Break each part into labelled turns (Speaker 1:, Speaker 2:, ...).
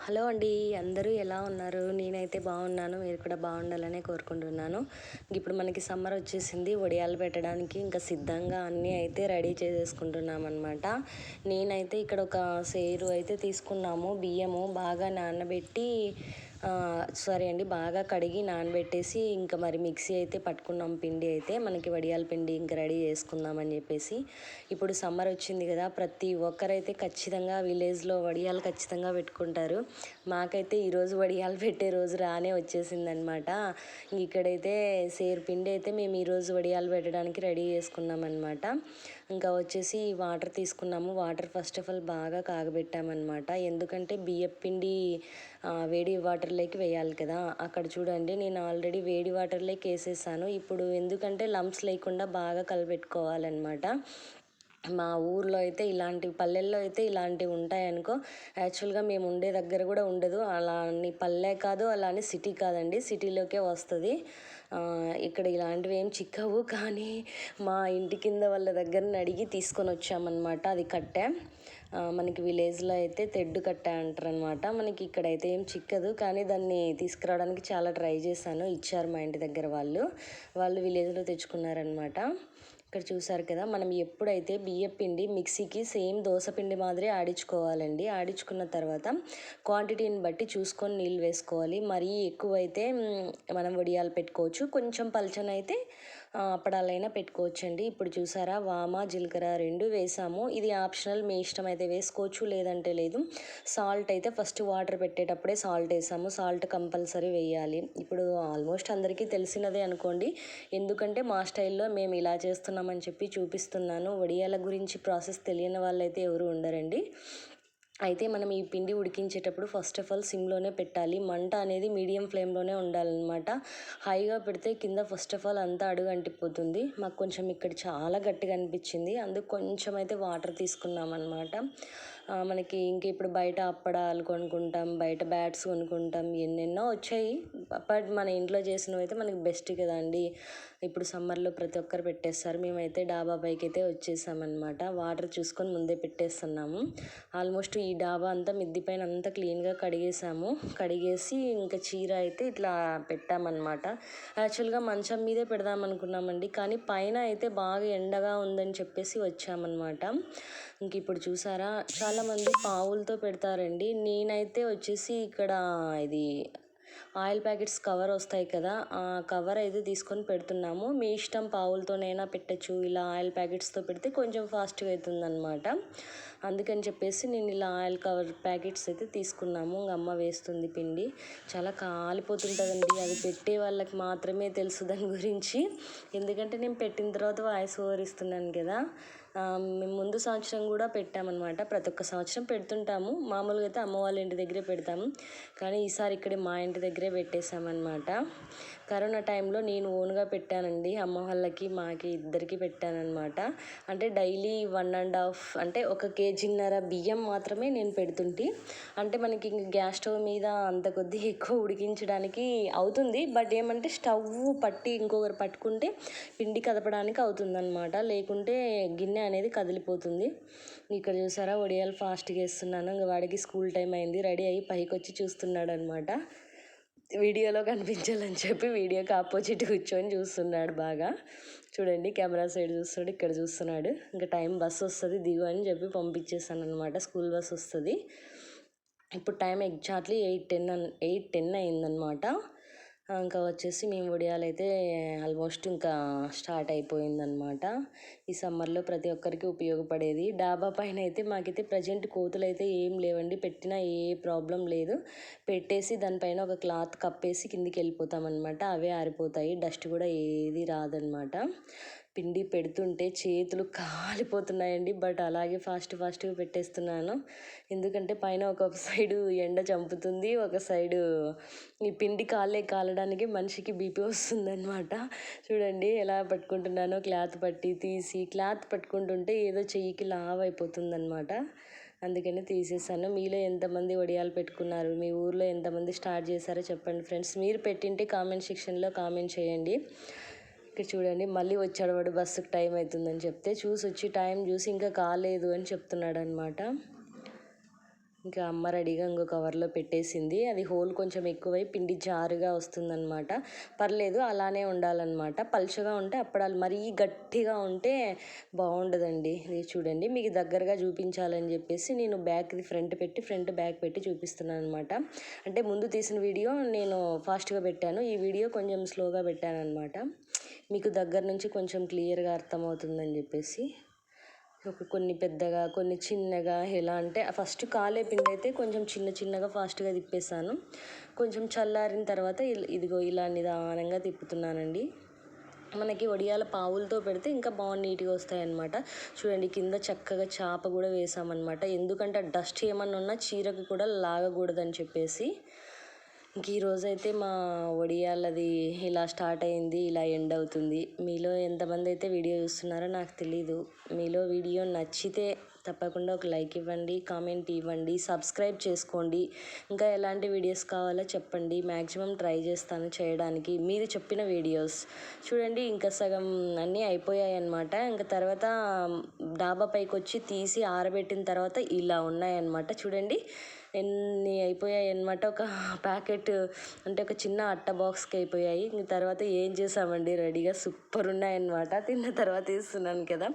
Speaker 1: Hello అండి. అందరూ ఎలా ఉన్నారు? నేనైతే బాగున్నాను. మీరు కూడా బాగుండాలనే కోరుకుంటున్నాను. ఇప్పుడు మనకి సమ్మర్ వచ్చేసింది. వడియాలు పెట్టడానికి ఇంకా సిద్ధంగా అన్నీ అయితే రెడీ చేసేసుకుంటున్నామన్నమాట. నేనైతే ఇక్కడ ఒక సేరు అయితే తీసుకున్నాము. బియ్యము బాగా నానబెట్టి సరే అండి, బాగా కడిగి నానబెట్టేసి ఇంకా మరి మిక్సీ అయితే పట్టుకున్నాం. పిండి అయితే మనకి వడియాల పిండి ఇంకా రెడీ చేసుకుందామని చెప్పేసి. ఇప్పుడు సమ్మర్ వచ్చింది కదా, ప్రతి ఒక్కరైతే ఖచ్చితంగా విలేజ్లో వడియాలు ఖచ్చితంగా పెట్టుకుంటారు. మాకైతే ఈరోజు వడియాలు పెట్టే రోజు రానే వచ్చేసిందనమాట. ఇక్కడైతే సేరు పిండి అయితే మేము ఈరోజు వడియాలు పెట్టడానికి రెడీ చేసుకున్నాం అనమాట. ఇంకా వచ్చేసి వాటర్ తీసుకున్నాము. వాటర్ ఫస్ట్ ఆఫ్ ఆల్ బాగా కాగబెట్టామన్నమాట. ఎందుకంటే బియ్యం పిండి వేడి వాటర్లోకి వేయాలి కదా. అక్కడ చూడండి, నేను ఆల్రెడీ వేడి వాటర్లోకి వేసేసాను. ఇప్పుడు ఎందుకంటే లంప్స్ లేకుండా బాగా కలిపెట్టుకోవాలన్నమాట. మా ఊర్లో అయితే ఇలాంటి పల్లెల్లో అయితే ఇలాంటివి ఉంటాయనుకో. యాక్చువల్గా మేము ఉండే దగ్గర కూడా ఉండదు. అలా అని పల్లె కాదు, అలా అని సిటీ కాదండి, సిటీలోకే వస్తుంది. ఇక్కడ ఇలాంటివి ఏం చిక్కవు. కానీ మా ఇంటి కింద వాళ్ళ దగ్గరని అడిగి తీసుకొని వచ్చామన్నమాట. అది కట్టె, మనకి విలేజ్లో అయితే తెడ్డు కట్టె అంటారు అనమాట. మనకి ఇక్కడైతే ఏం చిక్కదు. కానీ దాన్ని తీసుకురావడానికి చాలా ట్రై చేశాను. ఇచ్చారు మా ఇంటి దగ్గర వాళ్ళు విలేజ్లో తెచ్చుకున్నారనమాట. ఇక్కడ చూసారు కదా, మనం ఎప్పుడైతే బియ్యం పిండి మిక్సీకి సేమ్ దోశ పిండి మాదిరి ఆడించుకోవాలండి. ఆడించుకున్న తర్వాత క్వాంటిటీని బట్టి చూసుకొని నీళ్ళు వేసుకోవాలి. మరీ ఎక్కువైతే మనం వడియాలు పెట్టుకోవచ్చు, కొంచెం పల్చనైతే అప్పడాలైనా పెట్టుకోవచ్చండి. ఇప్పుడు చూసారా, వామ జీలకర్ర రెండు వేసాము. ఇది ఆప్షనల్, మీ ఇష్టం అయితే వేసుకోవచ్చు, లేదంటే లేదు. సాల్ట్ అయితే ఫస్ట్ వాటర్ పెట్టేటప్పుడే సాల్ట్ వేసాము. సాల్ట్ కంపల్సరీ వేయాలి. ఇప్పుడు ఆల్మోస్ట్ అందరికీ తెలిసినదే అనుకోండి. ఎందుకంటే మా స్టైల్లో మేము ఇలా చేస్తున్నామని చెప్పి చూపిస్తున్నాను. వడియాల గురించి ప్రాసెస్ తెలియని వాళ్ళైతే ఎవరు ఉండరండి. అయితే మనం ఈ పిండి ఉడికించేటప్పుడు ఫస్ట్ ఆఫ్ ఆల్ సిమ్లోనే పెట్టాలి. మంట అనేది మీడియం ఫ్లేమ్లోనే ఉండాలన్నమాట. హైగా పెడితే కింద ఫస్ట్ ఆఫ్ ఆల్ అంతా అడుగు అంటిపోతుంది. మాకు కొంచెం ఇక్కడ చాలా గట్టిగా అనిపించింది, అందుకు కొంచెం అయితే వాటర్ తీసుకున్నామన్నమాట. మనకి ఇంక ఇప్పుడు బయట అప్పడాలు కొనుక్కుంటాం, బయట బ్యాట్స్ కొనుక్కుంటాం, ఎన్నెన్నో వచ్చాయి. బట్ మన ఇంట్లో చేసినవి అయితే మనకి బెస్ట్ కదండి. ఇప్పుడు సమ్మర్లో ప్రతి ఒక్కరు పెట్టేస్తారు. మేమైతే డాబా పైకి అయితే వచ్చేసామన్నమాట. వాటర్ చూసుకొని ముందే పెట్టేస్తున్నాము. ఆల్మోస్ట్ ఈ డాబా అంతా మిద్ది పైన అంతా క్లీన్గా కడిగేసి ఇంకా చీర అయితే ఇట్లా పెట్టామన్నమాట. యాక్చువల్గా మంచం మీదే పెడదాం అనుకున్నామండి, కానీ పైన అయితే బాగా ఎండగా ఉందని చెప్పేసి వచ్చామన్నమాట. ఇంక ఇప్పుడు చూసారా, చాలామంది పావులతో పెడతారండి. నేనైతే వచ్చేసి ఇక్కడ ఇది ఆయిల్ ప్యాకెట్స్ కవర్ వస్తాయి కదా, ఆ కవర్ అయితే తీసుకొని పెడుతున్నాము. మీ ఇష్టం, పావులతోనైనా పెట్టచ్చు. ఇలా ఆయిల్ ప్యాకెట్స్తో పెడితే కొంచెం ఫాస్ట్గా అవుతుందన్నమాట. అందుకని చెప్పేసి నేను ఇలా ఆయిల్ కవర్ ప్యాకెట్స్ అయితే తీసుకున్నాము. అమ్మ వేస్తుంది పిండి. చాలా కాలిపోతుంటుందండి, అది పెట్టే వాళ్ళకి మాత్రమే తెలుసు దాని గురించి. ఎందుకంటే నేను పెట్టిన తర్వాత వాయిస్ ఓవర్ ఇస్తున్నాను కదా. మేము ముందు సంవత్సరం కూడా పెట్టామన్నమాట. ప్రతి ఒక్క సంవత్సరం పెడుతుంటాము. మామూలుగా అయితే అమ్మ వాళ్ళ ఇంటి దగ్గరే పెడతాము, కానీ ఈసారి ఇక్కడే మా ఇంటి దగ్గరే పెట్టేశామన్నమాట. కరోనా టైంలో నేను ఓన్గా పెట్టానండి. అమ్మ వాళ్ళకి మాకి ఇద్దరికి పెట్టానన్నమాట. అంటే డైలీ 1.5 అంటే 1.5 కేజీన్నర బియ్యం మాత్రమే నేను పెడుతుంటే. అంటే మనకి ఇంక గ్యాస్ స్టవ్ మీద అంత కొద్దిగా ఎక్కువ ఉడికించడానికి అవుతుంది. బట్ ఏమంటే స్టవ్ పట్టి ఇంకొకరు పట్టుకుంటే పిండి కదపడానికి అవుతుందన్నమాట, లేకుంటే గిన్నె అనేది కదిలిపోతుంది. ఇక్కడ చూసారా, వడియాలు ఫాస్ట్గా వేస్తున్నాను. ఇంకా వాడికి స్కూల్ టైం అయింది, రెడీ అయ్యి పైకి వచ్చి చూస్తున్నాడు అనమాట. వీడియోలో కనిపించాలని చెప్పి వీడియోకి ఆపోజిట్ కూర్చొని చూస్తున్నాడు బాగా. చూడండి, కెమెరా సైడ్ చూస్తున్నాడు, ఇక్కడ చూస్తున్నాడు. ఇంకా టైం బస్సు వస్తుంది దిగు అని చెప్పి పంపించేసాను అనమాట. స్కూల్ బస్ వస్తుంది. ఇప్పుడు టైం ఎగ్జాక్ట్లీ 8:10 అయిందనమాట. ఇంకా వచ్చేసి మేము వడియాలు అయితే ఆల్మోస్ట్ ఇంకా స్టార్ట్ అయిపోయిందనమాట. ఈ సమ్మర్లో ప్రతి ఒక్కరికి ఉపయోగపడేది. డాబా పైన అయితే మాకైతే ప్రజెంట్ కోతులు అయితే ఏం లేవండి. పెట్టినా ఏ ప్రాబ్లం లేదు. పెట్టేసి దానిపైన ఒక క్లాత్ కప్పేసి కిందికి వెళ్ళిపోతామన్నమాట. అవే ఆరిపోతాయి, డస్ట్ కూడా ఏది రాదనమాట. పిండి పెడుతుంటే చేతులు కాలిపోతున్నాయండి, బట్ అలాగే ఫాస్ట్గా పెట్టేస్తున్నాను. ఎందుకంటే పైన ఒక సైడు ఎండ చంపుతుంది, ఒక సైడు ఈ పిండి కాలడానికి మనిషికి బీపీ వస్తుందన్నమాట. చూడండి ఎలా పట్టుకుంటున్నానో, క్లాత్ పట్టి తీసి క్లాత్ పట్టుకుంటుంటే ఏదో చెయ్యికి లావ్ అయిపోతుందన్నమాట. అందుకని తీసేసాను. మీలో ఎంతమంది వడియాలు పెట్టుకున్నారు, మీ ఊర్లో ఎంతమంది స్టార్ట్ చేశారో చెప్పండి ఫ్రెండ్స్. మీరు పెట్టింటే కామెంట్ సెక్షన్లో కామెంట్ చేయండి. ఇక్కడ చూడండి, మళ్ళీ వచ్చాడు వాడు. బస్సుకి టైం అవుతుందని చెప్తే వచ్చి టైం చూసి ఇంకా కాలేదు అని చెప్తున్నాడు అనమాట. ఇంకా అమ్మ రెడీగా ఇంకో కవర్లో పెట్టేసింది. అది హోల్ కొంచెం ఎక్కువై పిండి జారుగా వస్తుందన్నమాట. పర్లేదు, అలానే ఉండాలన్నమాట. పలుచగా ఉంటే అప్పడాలు మరీ గట్టిగా ఉంటే బాగుండదండి. ఇది చూడండి, మీకు దగ్గరగా చూపించాలని చెప్పేసి నేను ఫ్రంట్ బ్యాక్ పెట్టి చూపిస్తున్నాను అనమాట. అంటే ముందు తీసిన వీడియో నేను ఫాస్ట్గా పెట్టాను, ఈ వీడియో కొంచెం స్లోగా పెట్టాను అనమాట. మీకు దగ్గర నుంచి కొంచెం క్లియర్గా అర్థమవుతుందని చెప్పేసి. కొన్ని పెద్దగా కొన్ని చిన్నగా, ఎలా అంటే ఫస్ట్ కాలే పిండి అయితే కొంచెం చిన్నగా ఫాస్ట్గా తిప్పేసాను. కొంచెం చల్లారిన తర్వాత ఇదిగో ఇలా నిదానంగా తిప్పుతున్నానండి. మనకి వడియాల పావులతో పెడితే ఇంకా బాగా నీట్గా వస్తాయన్నమాట. చూడండి, కింద చక్కగా చాప కూడా వేసామన్నమాట. ఎందుకంటే డస్ట్ ఏమన్నా ఉన్నా చీరకు కూడా లాగకూడదని చెప్పేసి. ఇంక ఈరోజైతే మా వడియాలది ఇలా స్టార్ట్ అయింది, ఇలా ఎండ్ అవుతుంది. మీలో ఎంతమంది అయితే వీడియో చూస్తున్నారో నాకు తెలీదు. మీలో వీడియో నచ్చితే తప్పకుండా ఒక లైక్ ఇవ్వండి, కామెంట్ ఇవ్వండి, సబ్స్క్రైబ్ చేసుకోండి. ఇంకా ఎలాంటి వీడియోస్ కావాలో చెప్పండి, మ్యాక్సిమం ట్రై చేస్తాను చేయడానికి. మీరు చెప్పిన వీడియోస్ చూడండి. ఇంకా సగం అన్నీ అయిపోయాయి అన్నమాట. ఇంకా తర్వాత డాబా పైకి వచ్చి తీసి ఆరబెట్టిన తర్వాత ఇలా ఉన్నాయన్నమాట. చూడండి ఎన్ని అయిపోయాయి అన్నమాట. ఒక ప్యాకెట్ అంటే ఒక చిన్న అట్ట బాక్స్కి అయిపోయాయి. ఇంక తర్వాత ఏం చేసామండి, రెడీగా సూపర్ ఉన్నాయన్నమాట. తిన్న తర్వాత ఇస్తున్నాను కదా,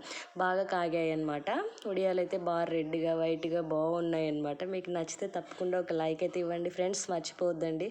Speaker 1: బాగా కాగాయి అన్నమాట. వడియాలు అయితే బాగా రెడ్గా వైట్గా బాగున్నాయి అన్నమాట. మీకు నచ్చితే తప్పకుండా ఒక లైక్ అయితే ఇవ్వండి ఫ్రెండ్స్, మర్చిపోవద్దండి.